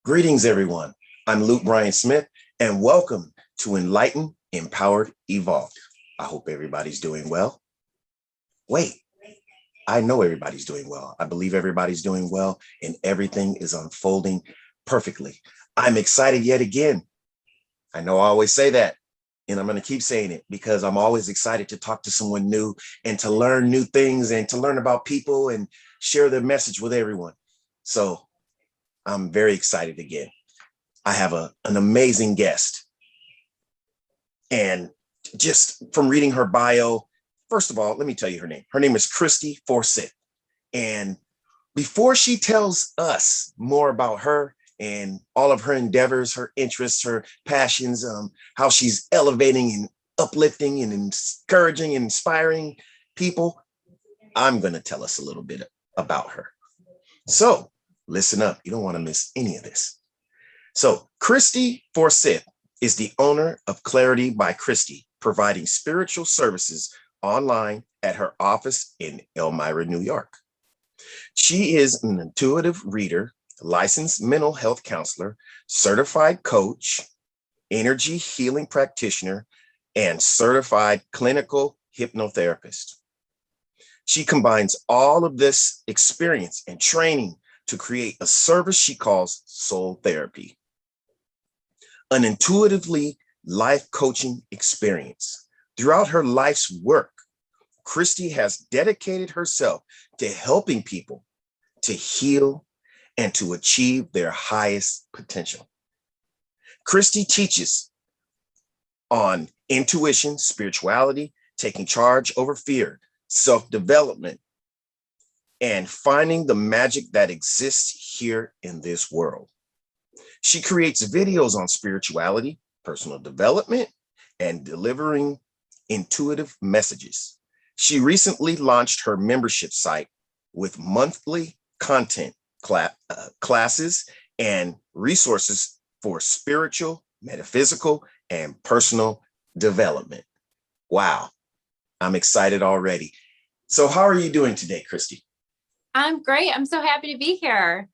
Greetings, everyone. I'm Bryon Smith, and welcome to Enlightened, Empowered, Evolved. I hope everybody's doing well. Wait, I know everybody's doing well. I believe everybody's doing well, and everything is unfolding perfectly. I'm excited yet again. I know I always say that, and I'm going to keep saying it because I'm always excited to talk to someone new and to learn new things and to learn about people and share their message with everyone. So I'm very excited again. I have an amazing guest. And just from reading her bio, first of all, let me tell you her name. Her name is Christy Forsyth. And before she tells us more about her and all of her endeavors, her interests, her passions, how she's elevating and uplifting and encouraging and inspiring people, I'm going to tell us a little bit about her. So listen up. You don't want to miss any of this. So Christy Forsyth is the owner of Clarity by Christy, providing spiritual services online at her office in Elmira, New York. She is an intuitive reader, licensed mental health counselor, certified coach, energy healing practitioner, and certified clinical hypnotherapist. She combines all of this experience and training to create a service she calls soul therapy, an intuitively life coaching experience. Throughout her life's work, Christy has dedicated herself to helping people to heal and to achieve their highest potential. Christy teaches on intuition, spirituality, taking charge over fear, self-development, and finding the magic that exists here in this world. She creates videos on spirituality, personal development, and delivering intuitive messages. She recently launched her membership site with monthly content classes and resources for spiritual, metaphysical, and personal development. Wow, I'm excited already. So how are you doing today, Christy? I'm great. I'm so happy to be here.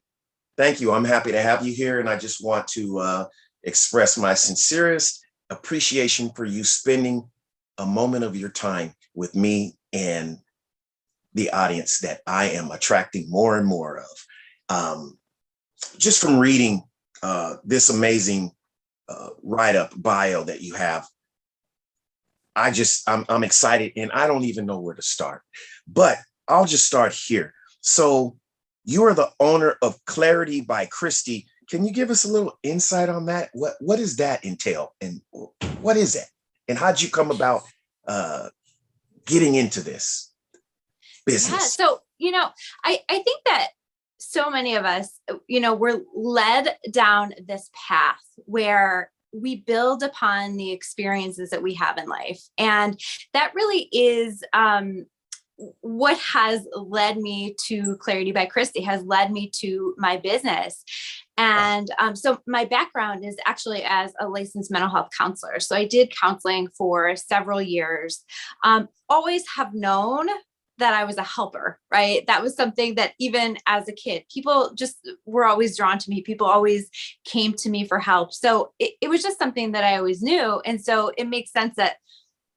Thank you. I'm happy to have you here. And I just want to express my sincerest appreciation for you spending a moment of your time with me and the audience that I am attracting more and more of. Just from reading this amazing write-up bio that you have, I'm excited and I don't even know where to start, but I'll just start here. So you are the owner of Clarity by Christy. Can you give us a little insight on that? What does that entail? And what is it? And how'd you come about getting into this business? Yeah, so, I think that so many of us, we're led down this path where we build upon the experiences that we have in life. And that really is what has led me to Clarity by Christy, has led me to my business. And so my background is actually as a licensed mental health counselor. So I did counseling for several years. Always have known that I was a helper, right? That was something that even as a kid, people just were always drawn to me. People always came to me for help. So it was just something that I always knew. And so it makes sense that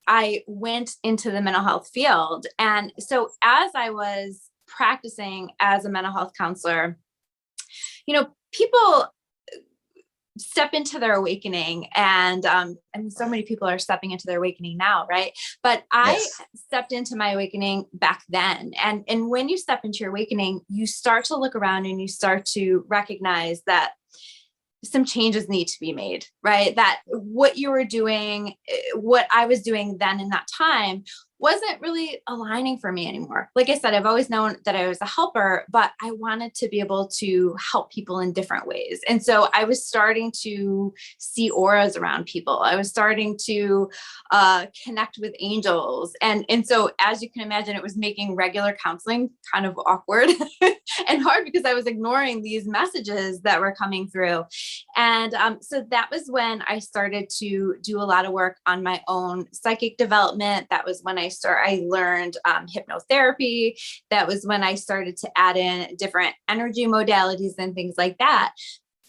I went into the mental health field. And so as I was practicing as a mental health counselor, people step into their awakening. And so many people are stepping into their awakening now, right? But I stepped into my awakening back then. And when you step into your awakening, you start to look around and you start to recognize that some changes need to be made, right? That what you were doing, what I was doing then in that time wasn't really aligning for me anymore. Like I said, I've always known that I was a helper, but I wanted to be able to help people in different ways. And so I was starting to see auras around people. I was starting to connect with angels. And so as you can imagine, it was making regular counseling kind of awkward and hard because I was ignoring these messages that were coming through. And so that was when I started to do a lot of work on my own psychic development. That was when I learned hypnotherapy. That was when I started to add in different energy modalities and things like that.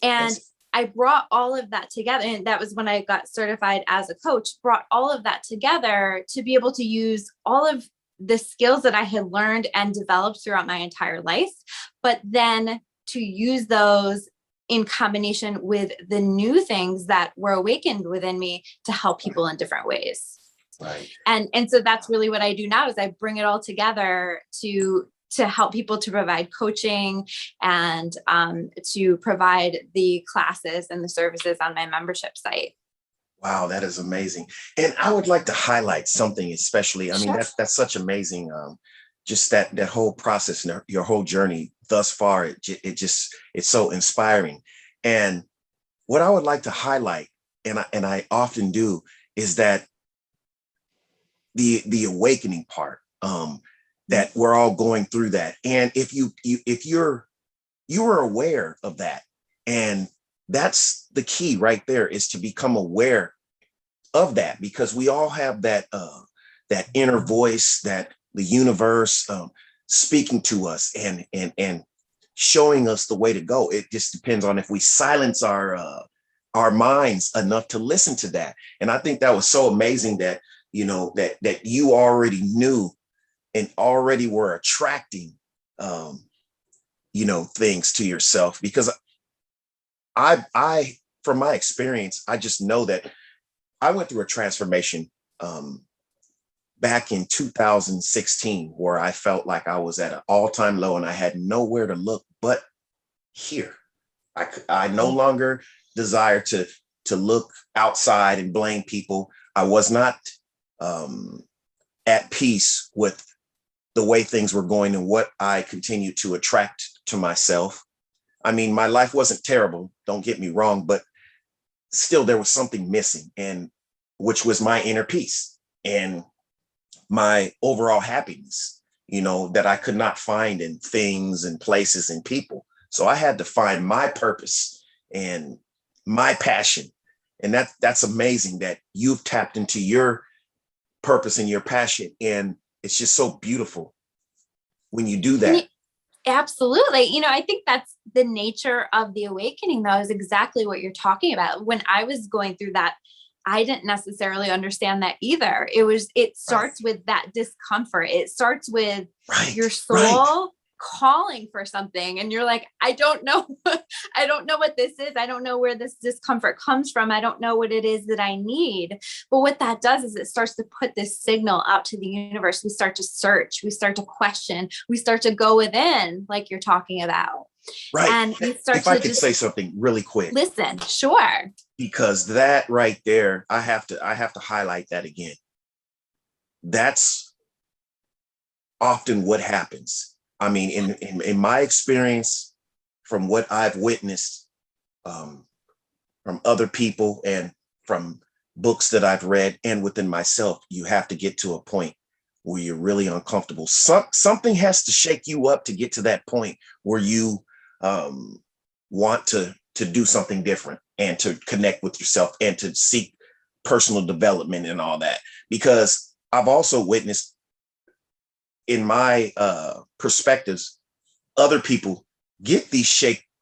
And Yes. I brought all of that together. And that was when I got certified as a coach, brought all of that together to be able to use all of the skills that I had learned and developed throughout my entire life, but then to use those in combination with the new things that were awakened within me to help people in different ways. Right. And so that's really what I do now is I bring it all together to help people, to provide coaching and to provide the classes and the services on my membership site. Wow, that is amazing. And I would like to highlight something, especially. I mean, Sure. that's such amazing. Just that whole process and your whole journey thus far. It's so inspiring. And what I would like to highlight, and I often do, is that the awakening part. That we're all going through that, and if you are aware of that, and that's the key right there, is to become aware of that, because we all have that inner voice, that the universe speaking to us and showing us the way to go. It just depends on if we silence our minds enough to listen to that. And I think that was so amazing that that you already knew and already were attracting things to yourself, because I from my experience, I just know that I went through a transformation back in 2016, where I felt like I was at an all-time low and I had nowhere to look but here. I no longer desire to look outside and blame people. I was not at peace with the way things were going and what I continued to attract to myself. I mean, my life wasn't terrible, don't get me wrong, but still there was something missing, and which was my inner peace and my overall happiness, that I could not find in things and places and people. So I had to find my purpose and my passion. And that's amazing that you've tapped into your purpose and your passion. And it's just so beautiful when you do that. Absolutely. I think that's the nature of the awakening, though, is exactly what you're talking about. When I was going through that, I didn't necessarily understand that either. It starts with that discomfort. It starts with your Right. soul calling for something. And you're like, I don't know. I don't know what this is. I don't know where this discomfort comes from. I don't know what it is that I need. But what that does is it starts to put this signal out to the universe. We start to search, we start to question, we start to go within, like you're talking about. Right. And we start If I to could just say something really quick, listen. Sure. because that right there, I have to highlight that again. That's often what happens. I mean, in my experience, from what I've witnessed, from other people and from books that I've read and within myself, you have to get to a point where you're really uncomfortable. Something has to shake you up to get to that point where you want to do something different and to connect with yourself and to seek personal development and all that. Because I've also witnessed in my perspectives, other people get these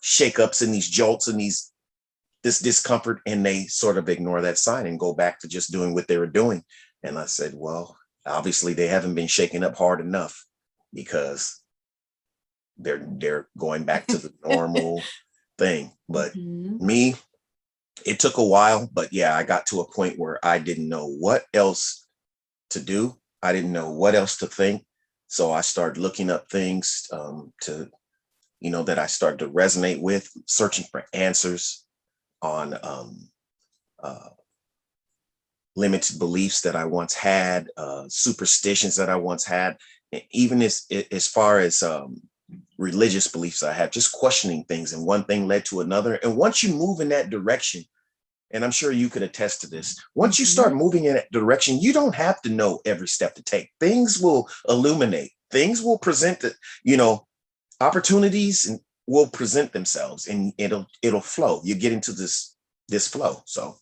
shake-ups and these jolts and this discomfort, and they sort of ignore that sign and go back to just doing what they were doing. And I said, well, obviously they haven't been shaken up hard enough, because they're going back to the normal thing. But me, it took a while, but yeah, I got to a point where I didn't know what else to do. I didn't know what else to think. So I started looking up things that I started to resonate with, searching for answers on limited beliefs that I once had, superstitions that I once had, and even as far as religious beliefs I had, just questioning things. And one thing led to another. And once you move in that direction, and I'm sure you could attest to this, once you start moving in that direction, you don't have to know every step to take. Things will illuminate. Things will present opportunities and will present themselves, and it'll flow. You get into this flow. So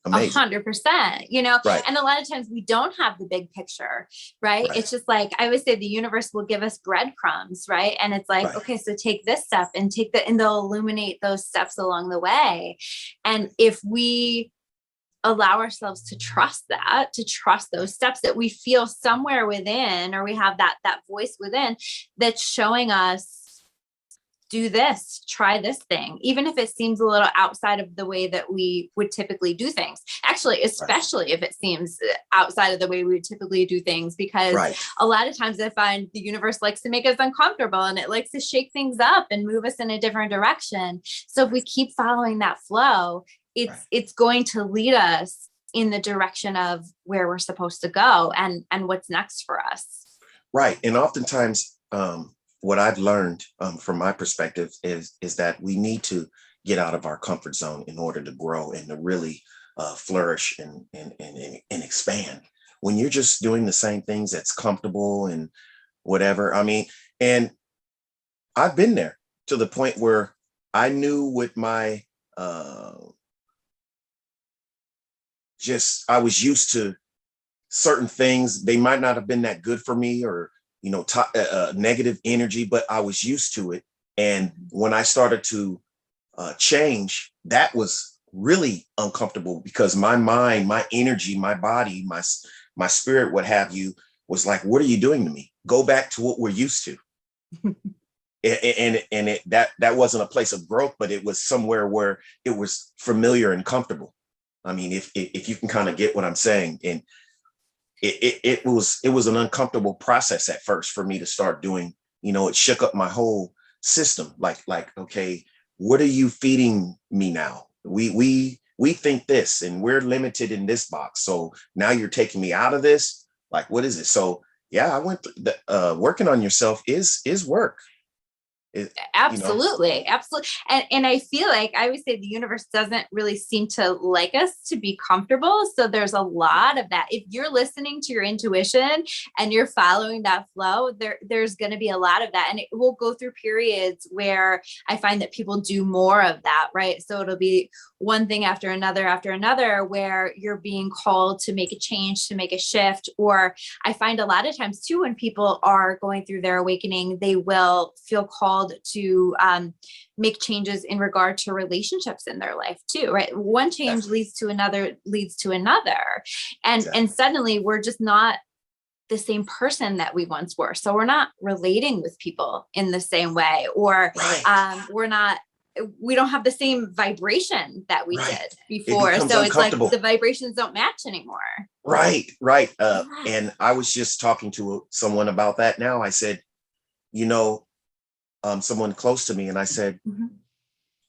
Amazing. 100%, you know, Right. and a lot of times we don't have the big picture, right? Right. It's just like, I always say the universe will give us breadcrumbs, right? And it's like, Right. okay, so take this step and take that, and they'll illuminate those steps along the way. And if we allow ourselves to trust that, to trust those steps that we feel somewhere within, or we have that voice within that's showing us, do this, try this thing, even if it seems a little outside of the way that we would typically do things. Actually, Right. especially if it seems outside of the way we would typically do things, because Right. a lot of times I find the universe likes to make us uncomfortable, and it likes to shake things up and move us in a different direction. So if we keep following that flow, Right. it's going to lead us in the direction of where we're supposed to go, and what's next for us. Right. And oftentimes, what I've learned from my perspective is that we need to get out of our comfort zone in order to grow and to really flourish and expand. When you're just doing the same things that's comfortable and whatever, I mean, and I've been there to the point where I knew with my uh, I was used to certain things. They might not have been that good for me, or negative energy, but I was used to it. And when I started to change, that was really uncomfortable, because my mind, my energy, my body, my spirit, what have you, was like, what are you doing to me? Go back to what we're used to. That wasn't a place of growth, but it was somewhere where it was familiar and comfortable. I mean, if you can kind of get what I'm saying. And it was an uncomfortable process at first for me to start doing. It shook up my whole system. Like, okay, what are you feeding me now? We think this, and we're limited in this box. So now you're taking me out of this. Like, what is it? So yeah, I went working on yourself is work. It, Absolutely. Absolutely. And I feel like I always say the universe doesn't really seem to like us to be comfortable. So there's a lot of that. If you're listening to your intuition and you're following that flow, there's going to be a lot of that. And it will go through periods where I find that people do more of that, right? So it'll be one thing after another, where you're being called to make a change, to make a shift. Or I find a lot of times too, when people are going through their awakening, they will feel called to make changes in regard to relationships in their life too, right? One change leads to another, and suddenly we're just not the same person that we once were. So we're not relating with people in the same way, or we don't have the same vibration that we did before. So it's like the vibrations don't match anymore. Right. And I was just talking to someone about that now. I said, someone close to me, and I said,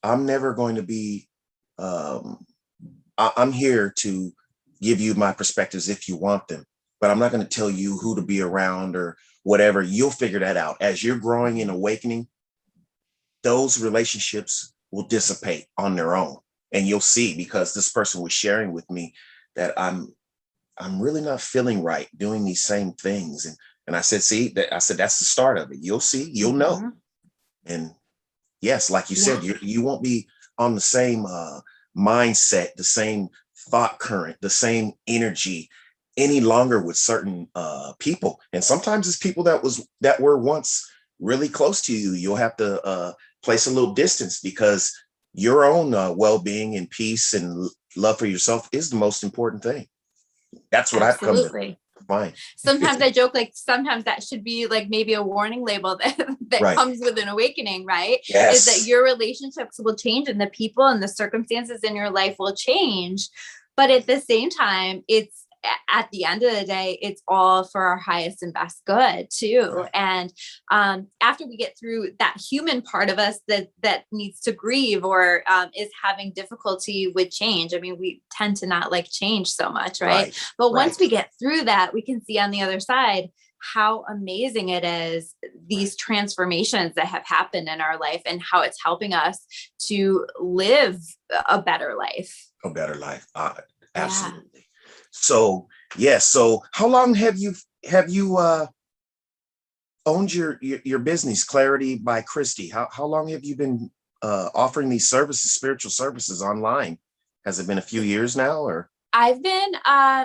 I'm never going to be, I'm here to give you my perspectives if you want them, but I'm not going to tell you who to be around or whatever. You'll figure that out. As you're growing and awakening, those relationships will dissipate on their own. And you'll see, because this person was sharing with me that I'm really not feeling right doing these same things. And I said, that's the start of it. You'll see, you'll know. And yes, like you said, you won't be on the same mindset, the same thought current, the same energy any longer with certain people. And sometimes it's people that were once really close to you. You'll have to place a little distance, because your own well-being and peace and love for yourself is the most important thing. That's what I've come to find. Sometimes I joke, like, sometimes that should be like maybe a warning label that comes with an awakening, right? Yes. Is that your relationships will change, and the people and the circumstances in your life will change. But at the same time, it's, at the end of the day, it's all for our highest and best good too. Right. And after we get through that human part of us that needs to grieve, or is having difficulty with change. I mean, we tend to not like change so much, right? But once we get through that, we can see on the other side how amazing it is, these transformations that have happened in our life, and how it's helping us to live a better life. A better life. Absolutely. Yeah. So, yes. So how long have you owned your business, Clarity by Christy? How long have you been offering these services, spiritual services, online? Has it been a few years now, or? I've been,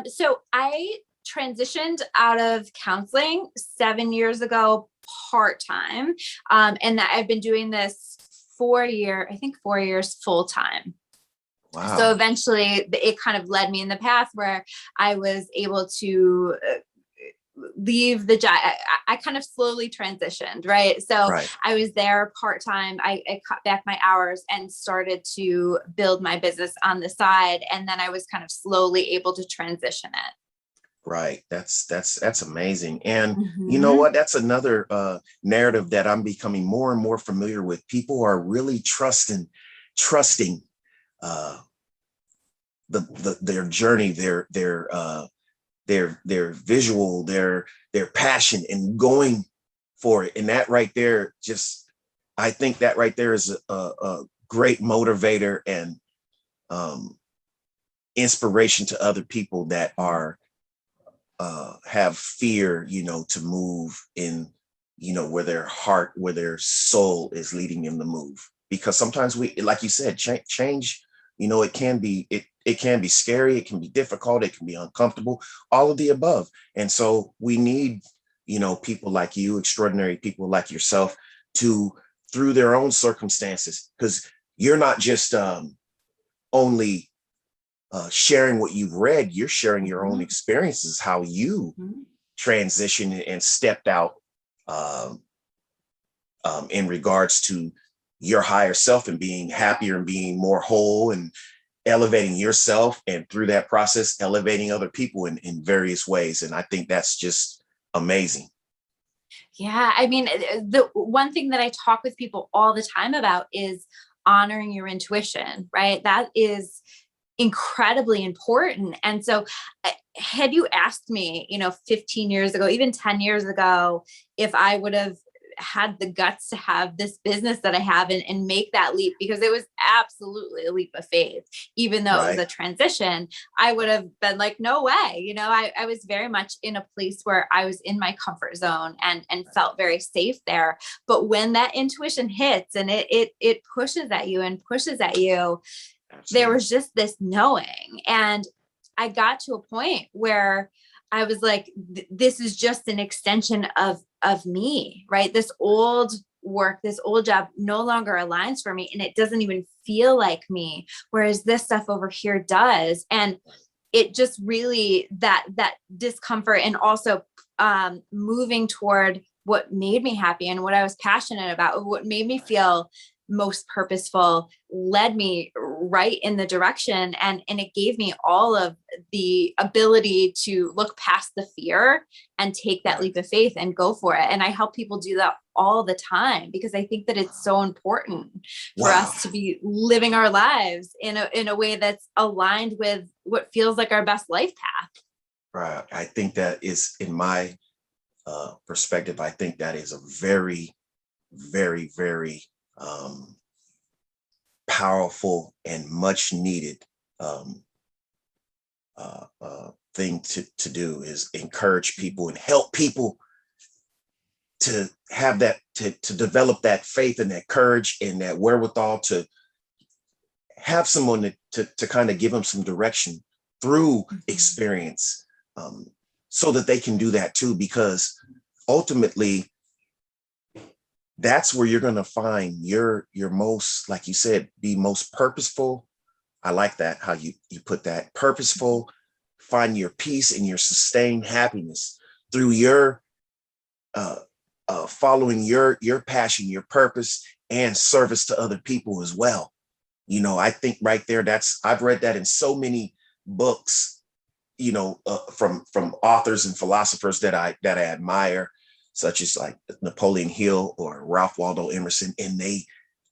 so I transitioned out of counseling 7 years ago, part-time. And that I've been doing this 4 years full-time. So Wow. eventually it kind of led me in the path where I was able to leave the job. I kind of slowly transitioned, right? So Right. I was there part-time. I cut back my hours and started to build my business on the side. And then I was kind of slowly able to transition it. Right. That's amazing. And you know Mhm. what? That's another narrative that I'm becoming more and more familiar with. People are really trusting uh their journey, their visual, their passion, and going for it. And that right there, just I think that right there is a great motivator and um inspiration to other people that are have fear, to move in, where their heart, where their soul is leading them to move. Because sometimes we, like you said, change, it can be scary, it can be difficult, it can be uncomfortable, all of the above. And so we need, people like you, extraordinary people like yourself, to through their own circumstances, because you're not just only sharing what you've read, you're sharing your own Mhm. experiences, how you Mhm. transitioned and stepped out um, in regards to your higher self and being happier and being more whole and elevating yourself. And through that process, elevating other people in various ways. And I think that's just amazing. Yeah, I mean, the one thing that I talk with people all the time about is honoring your intuition, right? That is incredibly important. And so, had you asked me, 15 years ago, even 10 years ago, if I would have had the guts to have this business that I have and make that leap, because it was absolutely a leap of faith, even though it was Right. a transition, I would have been like, no way. I was very much in a place where I was in my comfort zone and felt very safe there. But when that intuition hits and it pushes at you and pushes at you, there Absolutely. was just this knowing. And I got to a point where I was like, this is just an extension of me, right? This old work, this old job no longer aligns for me, and it doesn't even feel like me. Whereas this stuff over here does. And it just really, that discomfort, and also moving toward what made me happy and what I was passionate about, what made me feel most purposeful, led me right in the direction. And it gave me all of the ability to look past the fear and take that Right. leap of faith and go for it. And I help people do that all the time, because I think that it's so important for Wow. us to be living our lives in a way that's aligned with what feels like our best life path. Right. I think that is, in my perspective, I think that is a very, very, very um, powerful and much needed um, thing to do, is encourage people and help people to have that, to develop that faith and that courage and that wherewithal to have someone to kind of give them some direction through Mhm. experience, um, so that they can do that too, because ultimately that's where you're going to find your most, like you said, be most purposeful. I like that, how you put that, purposeful, find your peace and your sustained happiness through your uh, following your passion, your purpose, and service to other people as well. I think right there, I've read that in so many books, from authors and philosophers that I admire, such as like Napoleon Hill or Ralph Waldo Emerson, and they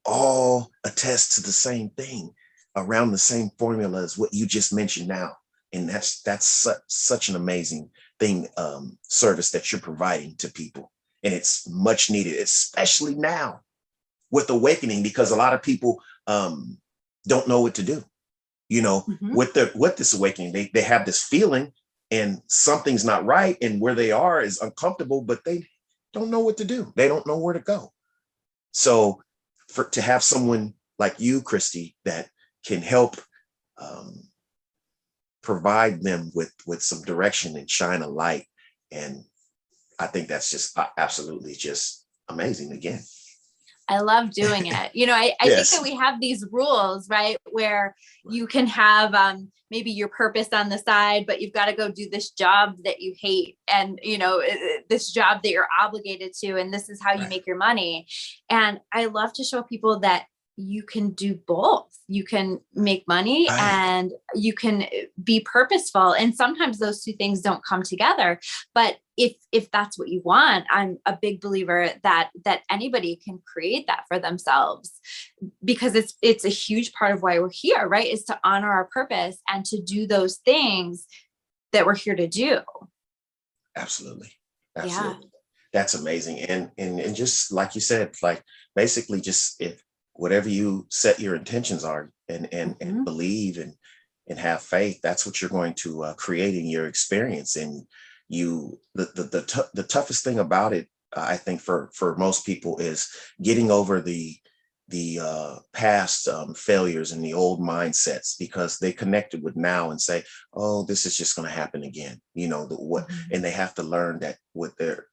all attest to the same thing, around the same formula as what you just mentioned now. And that's such an amazing thing, service that you're providing to people, and it's much needed, especially now with awakening, because a lot of people don't know what to do, Mhm. with this awakening. They have this feeling and something's not right, and where they are is uncomfortable, but they don't know what to do. They don't know where to go. So to have someone like you, Christy, that can help um, provide them with some direction and shine a light. And I think that's just absolutely just amazing again. I love doing it. I think that Yes. we have these rules, right? Where you can have maybe your purpose on the side, but you've got to go do this job that you hate and, this job that you're obligated to, and this is how you Right. make your money. And I love to show people that you can do both. You can make money Right. and you can be purposeful. And sometimes those two things don't come together. But if that's what you want, I'm a big believer that anybody can create that for themselves, because it's a huge part of why we're here, right? Is to honor our purpose and to do those things that we're here to do. Absolutely. Yeah. Absolutely. That's amazing. And just like you said, like basically just if whatever you set your intentions are and believe and have faith, that's what you're going to create in your experience. And the toughest thing about it, I think for most people is getting over the past failures and the old mindsets, because they connected with now and say, oh, this is just going to happen again, and they have to learn that with their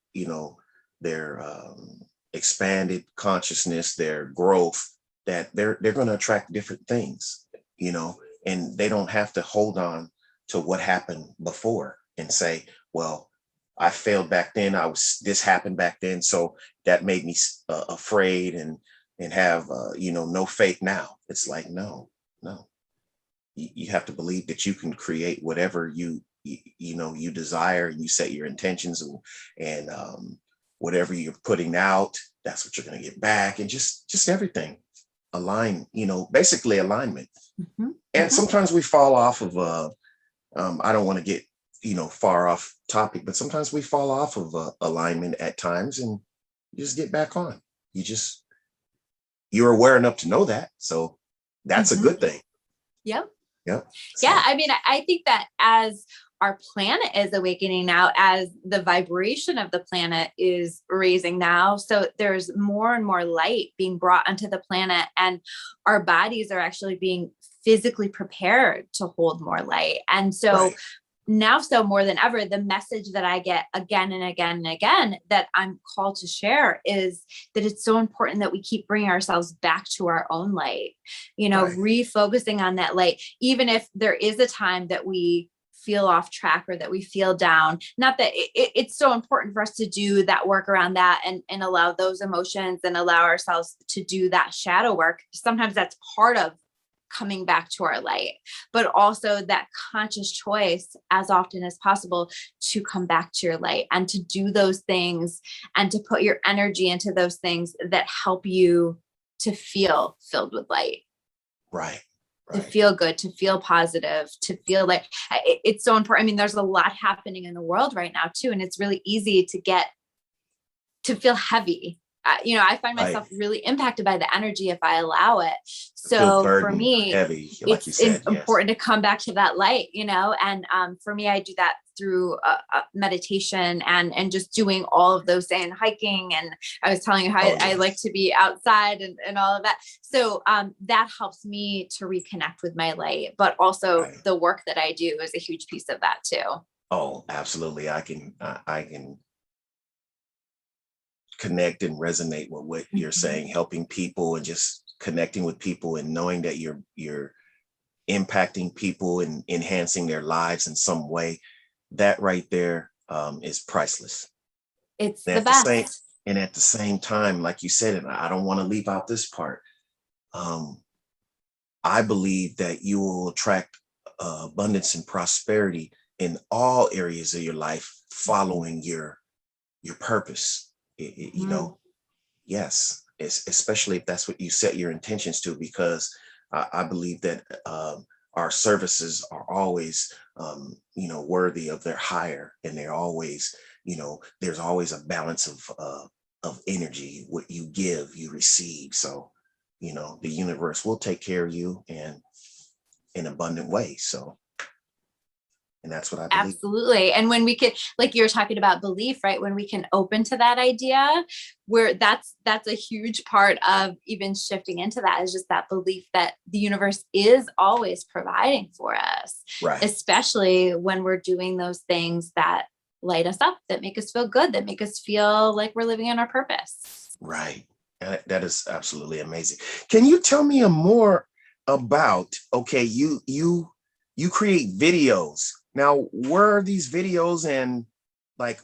expanded consciousness, their growth, that they're going to attract different things, and they don't have to hold on to what happened before and say, well, I failed back then, this happened back then, so that made me afraid and have no faith now. It's like, no. You have to believe that you can create whatever you desire, and you set your intentions, and whatever you're putting out, that's what you're going to get back, and just everything align, basically alignment. And sometimes we fall off of I don't want to get far off topic, but sometimes we fall off of alignment at times, and you just get back on. You're aware enough to know that, so that's a good thing. Yep. Yep. Yeah. I mean, I think that as our planet is awakening now, as the vibration of the planet is raising now, so there's more and more light being brought onto the planet, and our bodies are actually being physically prepared to hold more light. And so now, so more than ever, the message that I get again and again and again that I'm called to share is that it's so important that we keep bringing ourselves back to our own light, refocusing on that light, even if there is a time that we feel off track or that we feel down. Not that it's so important for us to do that work around that and allow those emotions and allow ourselves to do that shadow work. Sometimes that's part of coming back to our light, but also that conscious choice as often as possible to come back to your light and to do those things and to put your energy into those things that help you to feel filled with light. Right. To feel good, to feel positive, to feel like it's so important. I mean, there's a lot happening in the world right now too, and it's really easy to feel heavy. I find myself really impacted by the energy if I allow it. So for me, heavy, like it's important to come back to that light, and for me, I do that through meditation and just doing all of those things, hiking. And I was telling you how I like to be outside and all of that. So that helps me to reconnect with my light, but also the work that I do is a huge piece of that too. Oh, absolutely. I can connect and resonate with what you're saying, helping people and just connecting with people and knowing that you're impacting people and enhancing their lives in some way. That right there is priceless. It's the best. And at the same time, like you said, and I don't want to leave out this part, I believe that you will attract abundance and prosperity in all areas of your life following your purpose. Yes, especially if that's what you set your intentions to, because I believe that our services are always, worthy of their higher, and they're always, there's always a balance of energy. What you give, you receive. So, the universe will take care of you in abundant ways. So, And that's what I believe. Absolutely. And when we can, like you're talking about belief, right? When we can open to that idea, where that's a huge part of even shifting into that, is just that belief that the universe is always providing for us, Right. especially when we're doing those things that light us up, that make us feel good, that make us feel like we're living in our purpose. Right. That is absolutely amazing. Can you tell me more about, okay, you create videos. Now, where are these videos, and like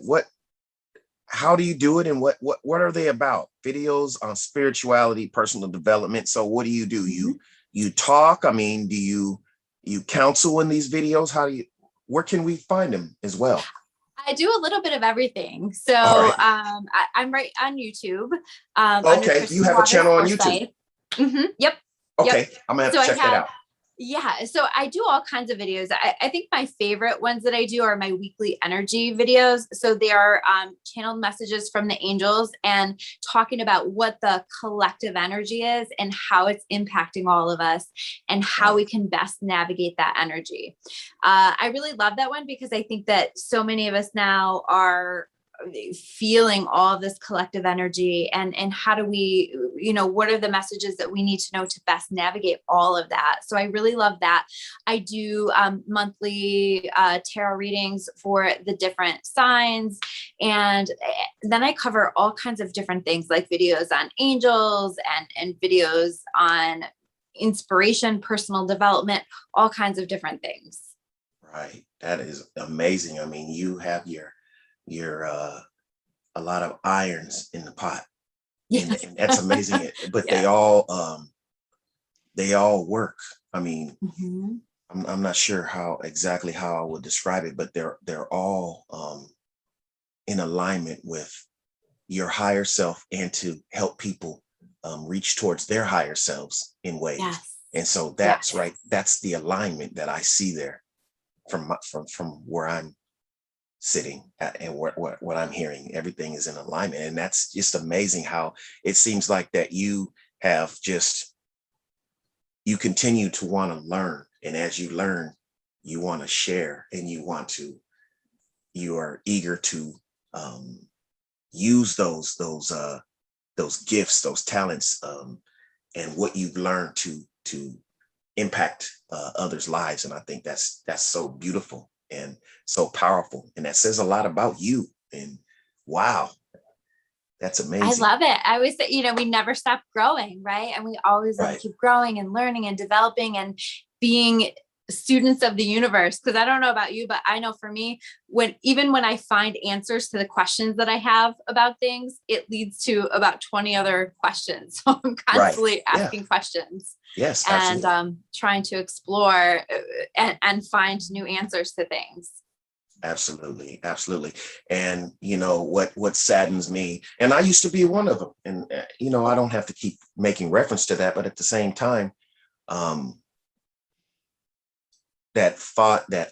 how do you do it, and what are they about? Videos on spirituality, personal development. So what do? You talk? I mean, do you counsel in these videos? Where can we find them as well? I do a little bit of everything. So All right. I'm right on YouTube. Okay. You have a channel on YouTube. Yep. Okay. Yep. I'm gonna have So to check that out. Yeah. So I do all kinds of videos. I think my favorite ones that I do are my weekly energy videos. So they are channeled messages from the angels and talking about what the collective energy is and how it's impacting all of us and how we can best navigate that energy. I really love that one because I think that so many of us now are feeling all of this collective energy, and how do we, what are the messages that we need to know to best navigate all of that. So I really love that. I do monthly tarot readings for the different signs, and then I cover all kinds of different things, like videos on angels and videos on inspiration, personal development, all kinds of different things. Right. That is amazing. I mean, you have your a lot of irons in the pot. Yes. And that's amazing. But Yes. they all work. I mean, Mm-hmm. I'm not sure exactly how I would describe it, but they're all in alignment with your higher self, and to help people reach towards their higher selves in ways. Yes. And so that's right. That's the alignment that I see there from where I'm sitting at, and what I'm hearing. Everything is in alignment, and that's just amazing how it seems like that you continue to want to learn, and as you learn, you want to share, and you are eager to use those gifts, those talents, and what you've learned to impact others' lives. And I think that's so beautiful and so powerful, and that says a lot about you. And wow, that's amazing. I love it. I always say, we never stop growing, right? And we always want to keep growing and learning and developing and being students of the universe. Because I don't know about you, but I know for me, even when I find answers to the questions that I have about things, it leads to about 20 other questions. So I'm constantly asking questions. Yes, and trying to explore and find new answers to things. Absolutely. And what saddens me, and I used to be one of them, and I don't have to keep making reference to that, but at the same time, that thought that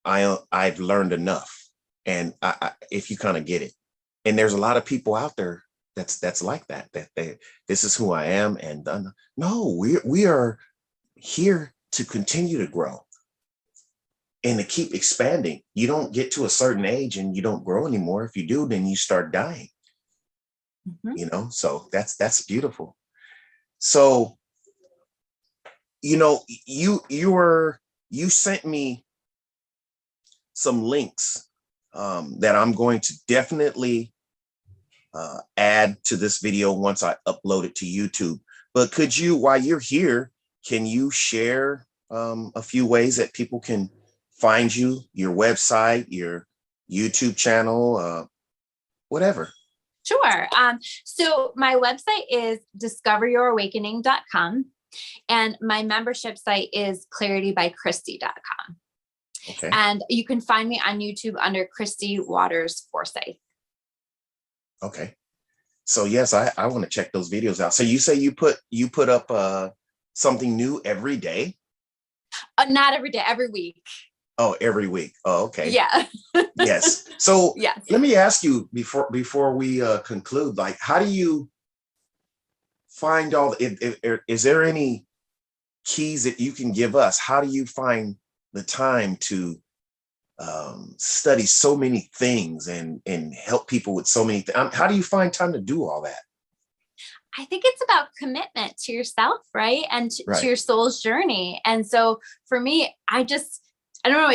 I've learned enough, and if you kind of get it, and there's a lot of people out there that's like that this is who I am, and no, we are here to continue to grow and to keep expanding. You don't get to a certain age and you don't grow anymore. If you do, then you start dying. Mm-hmm. So that's beautiful. So you sent me some links that I'm going to definitely add to this video once I upload it to YouTube. But could you, while you're here, can you share a few ways that people can find you, your website, your YouTube channel, whatever? Sure. So my website is discoveryyourawakening.com, and my membership site is claritybychristy.com. Okay. And you can find me on YouTube under Christy Waters Forsyth. Okay. So yes, I want to check those videos out. So you say you put up something new every day? Not every day, every week. Oh, every week. Oh, okay. Yeah. Yes. So yes. Let me ask you before we conclude, like, how do you find is there any keys that you can give us? How do you find the time to study so many things and help people with so many things? How do you find time to do all that? I think it's about commitment to yourself, right? And to Right, your soul's journey. And so for me, I don't know,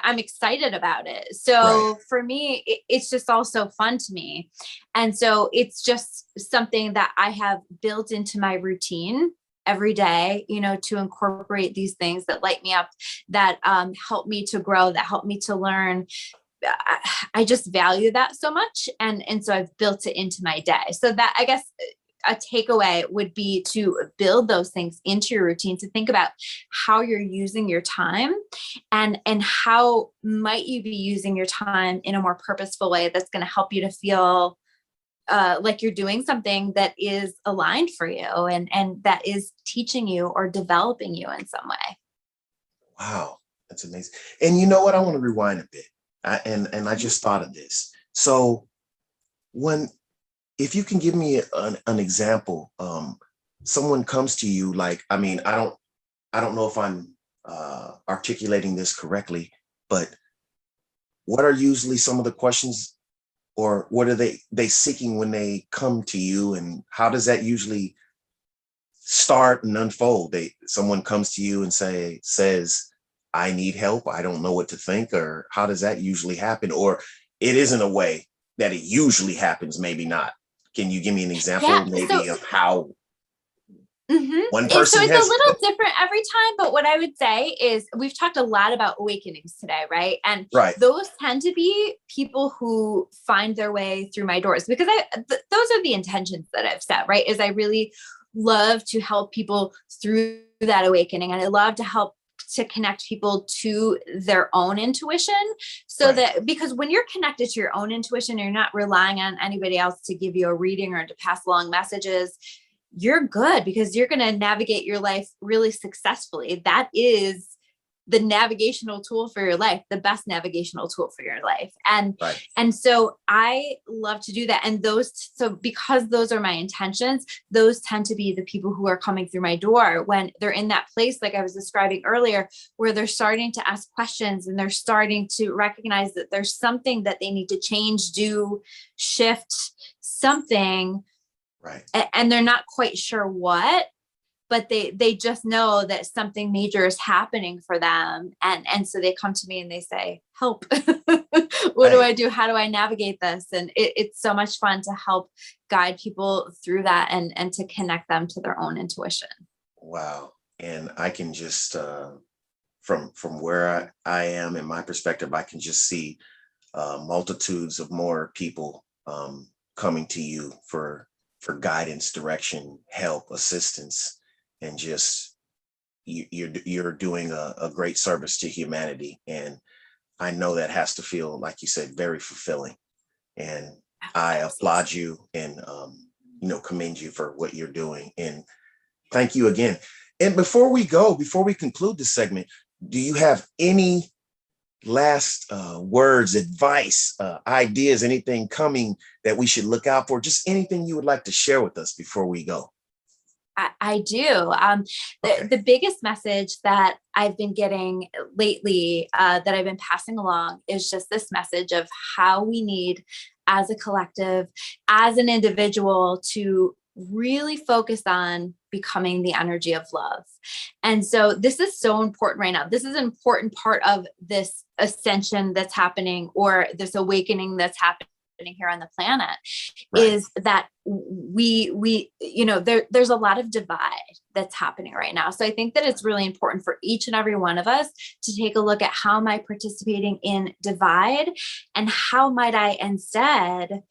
I'm excited about it. right, So for me, it's just also fun to me. And so it's just something that I have built into my routine every day, to incorporate these things that light me up, that help me to grow, that help me to learn. I just value that so much. And so I've built it into my day. So that, I guess, a takeaway would be to build those things into your routine, to think about how you're using your time, and how might you be using your time in a more purposeful way that's going to help you to feel like you're doing something that is aligned for you, and that is teaching you or developing you in some way. wow, that's amazing. And you know what, I want to rewind a bit. And I just thought of this. So when, if you can give me an example, someone comes to you, like, I mean, I don't know if I'm articulating this correctly, but what are usually some of the questions, or what are they seeking when they come to you, and how does that usually start and unfold? Someone comes to you and says, I need help, I don't know what to think, or how does that usually happen? Or it isn't a way that it usually happens, maybe not. Can you give me an Yeah. example So maybe of how one So person it's a has little different every time, but what I would say is we've talked a lot about awakenings today, right? And right, those tend to be people who find their way through my doors, because those are the intentions that I've set, right? Is I really love to help people through that awakening, and I love to help to connect people to their own intuition, so right, that, because when you're connected to your own intuition, you're not relying on anybody else to give you a reading or to pass along messages. You're good, because you're going to navigate your life really successfully. That is the navigational tool for your life, the best navigational tool for your life. and right, and so I love to do that. And because those are my intentions, those tend to be the people who are coming through my door when they're in that place, like I was describing earlier, where they're starting to ask questions, and they're starting to recognize that there's something that they need to change, do, shift, something, right, and they're not quite sure what, but they just know that something major is happening for them. And so they come to me and they say, help. What do right. I do? How do I navigate this? And it's so much fun to help guide people through that, and to connect them to their own intuition. Wow. And I can just from where I am in my perspective, I can just see multitudes of more people coming to you for guidance, direction, help, assistance, and just you're doing a great service to humanity. And I know that has to feel, like you said, very fulfilling. And I applaud you and commend you for what you're doing. And thank you again. And before we conclude this segment, do you have any last words, advice, ideas, anything coming that we should look out for? Just anything you would like to share with us before we go? I do. Okay. The biggest message that I've been getting lately, that I've been passing along, is just this message of how we need, as a collective, as an individual, to really focus on becoming the energy of love. And so this is so important right now. This is an important part of this ascension that's happening, or this awakening that's happening here on the planet, Right. is that there's a lot of divide that's happening right now. So I think that it's really important for each and every one of us to take a look at, how am I participating in divide, and how might I instead,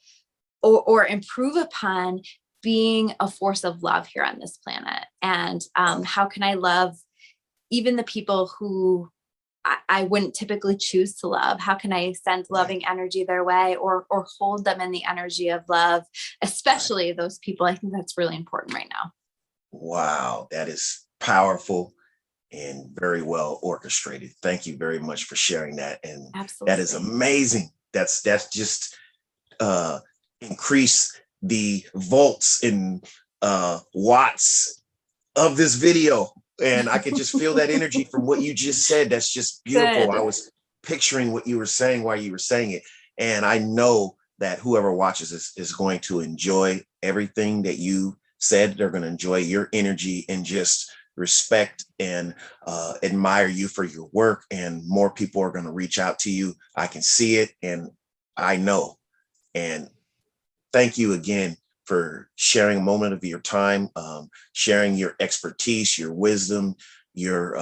or improve upon, being a force of love here on this planet. And Wow. how can I love even the people who I wouldn't typically choose to love? How can I send Right. loving energy their way, or hold them in the energy of love, Right. especially those people? I think that's really important right now. Wow. That is powerful and very well orchestrated. Thank you very much for sharing that. And that is Absolutely. amazing. That's just uh increase the volts and watts of this video. And I could just feel that energy from what you just said. That's just beautiful. Good. I was picturing what you were saying while you were saying it. And I know that whoever watches this is going to enjoy everything that you said. They're going to enjoy your energy and just respect and admire you for your work. And more people are going to reach out to you. I can see it and I know. And thank you again for sharing a moment of your time, sharing your expertise, your wisdom, your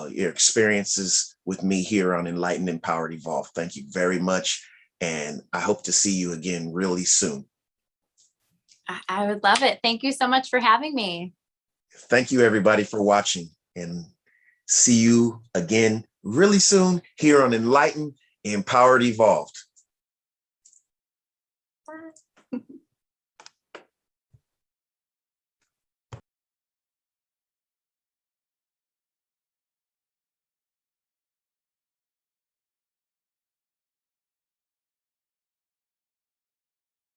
experiences with me here on Enlightened, Empowered, Evolved. Thank you very much. And I hope to see you again really soon. I would love it. Thank you so much for having me. Thank you, everybody, for watching, and see you again really soon here on Enlightened, Empowered, Evolved.